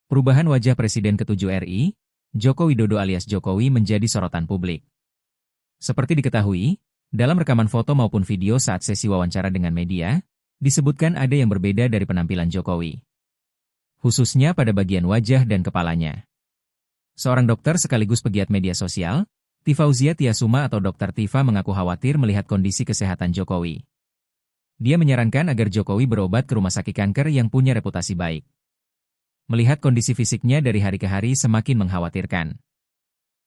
Perubahan wajah Presiden ke-7 RI, Joko Widodo alias Jokowi menjadi sorotan publik. Seperti diketahui, dalam rekaman foto maupun video saat sesi wawancara dengan media, disebutkan ada yang berbeda dari penampilan Jokowi. Khususnya pada bagian wajah dan kepalanya. Seorang dokter sekaligus pegiat media sosial, Tifauzia Tiasuma atau Dr. Tifa mengaku khawatir melihat kondisi kesehatan Jokowi. Dia menyarankan agar Jokowi berobat ke rumah sakit kanker yang punya reputasi baik. Melihat kondisi fisiknya dari hari ke hari semakin mengkhawatirkan.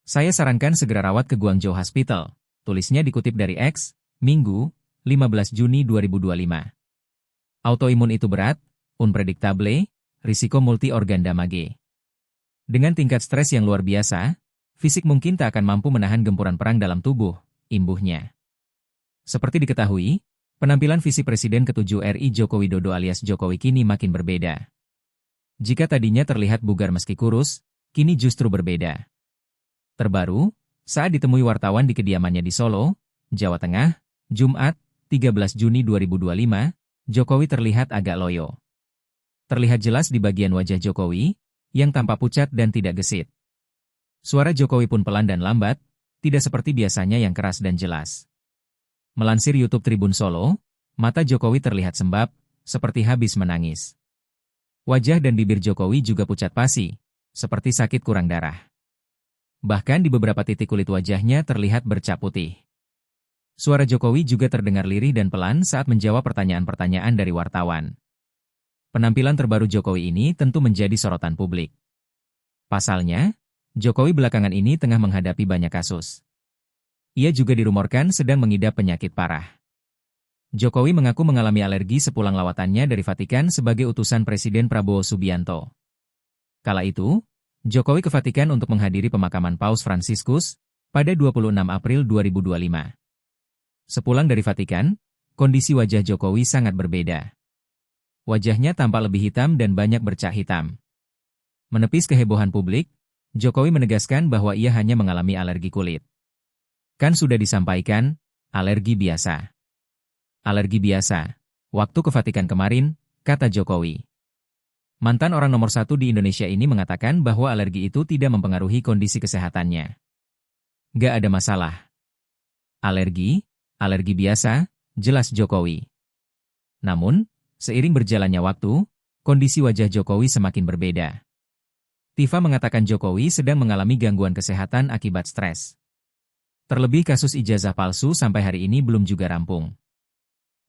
Saya sarankan segera rawat ke Guangzhou Hospital, tulisnya dikutip dari X, Minggu, 15 Juni 2025. Autoimun itu berat, unpredictable, risiko multi-organ damage. Dengan tingkat stres yang luar biasa, fisik mungkin tak akan mampu menahan gempuran perang dalam tubuh, imbuhnya. Seperti diketahui, penampilan fisik Presiden ke-7 RI Joko Widodo alias Jokowi kini makin berbeda. Jika tadinya terlihat bugar meski kurus, kini justru berbeda. Terbaru, saat ditemui wartawan di kediamannya di Solo, Jawa Tengah, Jumat, 13 Juni 2025, Jokowi terlihat agak loyo. Terlihat jelas di bagian wajah Jokowi, yang tampak pucat dan tidak gesit. Suara Jokowi pun pelan dan lambat, tidak seperti biasanya yang keras dan jelas. Melansir YouTube Tribun Solo, mata Jokowi terlihat sembab, seperti habis menangis. Wajah dan bibir Jokowi juga pucat pasi, seperti sakit kurang darah. Bahkan di beberapa titik kulit wajahnya terlihat bercak putih. Suara Jokowi juga terdengar lirih dan pelan saat menjawab pertanyaan-pertanyaan dari wartawan. Penampilan terbaru Jokowi ini tentu menjadi sorotan publik. Pasalnya, Jokowi belakangan ini tengah menghadapi banyak kasus. Ia juga dirumorkan sedang mengidap penyakit parah. Jokowi mengaku mengalami alergi sepulang lawatannya dari Vatikan sebagai utusan Presiden Prabowo Subianto. Kala itu, Jokowi ke Vatikan untuk menghadiri pemakaman Paus Fransiskus pada 26 April 2025. Sepulang dari Vatikan, kondisi wajah Jokowi sangat berbeda. Wajahnya tampak lebih hitam dan banyak bercak hitam. Menepis kehebohan publik, Jokowi menegaskan bahwa ia hanya mengalami alergi kulit. Kan sudah disampaikan, alergi biasa. Alergi biasa. Waktu ke Vatikan kemarin, kata Jokowi. Mantan orang nomor 1 di Indonesia ini mengatakan bahwa alergi itu tidak mempengaruhi kondisi kesehatannya. Gak ada masalah. Alergi biasa, jelas Jokowi. Namun, seiring berjalannya waktu, kondisi wajah Jokowi semakin berbeda. Tifa mengatakan Jokowi sedang mengalami gangguan kesehatan akibat stres. Terlebih kasus ijazah palsu sampai hari ini belum juga rampung.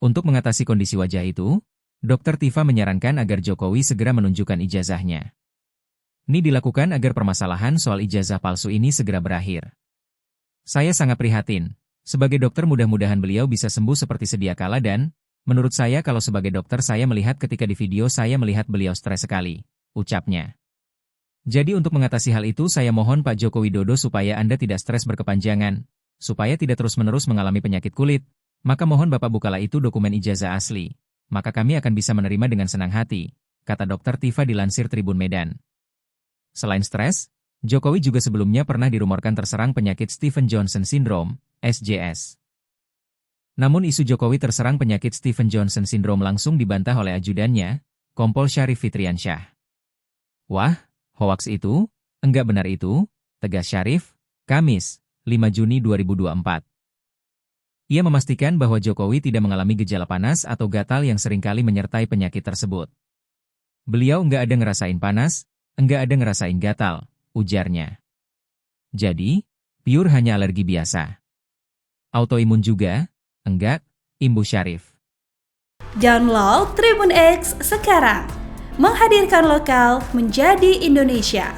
Untuk mengatasi kondisi wajah itu, Dr. Tifa menyarankan agar Jokowi segera menunjukkan ijazahnya. Ini dilakukan agar permasalahan soal ijazah palsu ini segera berakhir. Saya sangat prihatin. Sebagai dokter mudah-mudahan beliau bisa sembuh seperti sedia kala dan, menurut saya kalau sebagai dokter saya melihat ketika di video saya melihat beliau stres sekali, ucapnya. Jadi untuk mengatasi hal itu saya mohon Pak Joko Widodo supaya Anda tidak stres berkepanjangan, supaya tidak terus-menerus mengalami penyakit kulit, maka mohon Bapak bukalah itu dokumen ijazah asli, maka kami akan bisa menerima dengan senang hati, kata Dr. Tifa dilansir Tribun Medan. Selain stres, Jokowi juga sebelumnya pernah dirumorkan terserang penyakit Stevens-Johnson Syndrome, SJS. Namun isu Jokowi terserang penyakit Stevens-Johnson Syndrome langsung dibantah oleh ajudannya, Kompol Syarif Fitriansyah. Wah, hoaks itu, enggak benar itu, tegas Syarif, Kamis, 5 Juni 2024. Ia memastikan bahwa Jokowi tidak mengalami gejala panas atau gatal yang seringkali menyertai penyakit tersebut. Beliau enggak ada ngerasain panas, enggak ada ngerasain gatal, ujarnya. Jadi, pure hanya alergi biasa. Autoimun juga? Enggak, imbuh Syarif. Download Tribun X sekarang. Menghadirkan lokal menjadi Indonesia.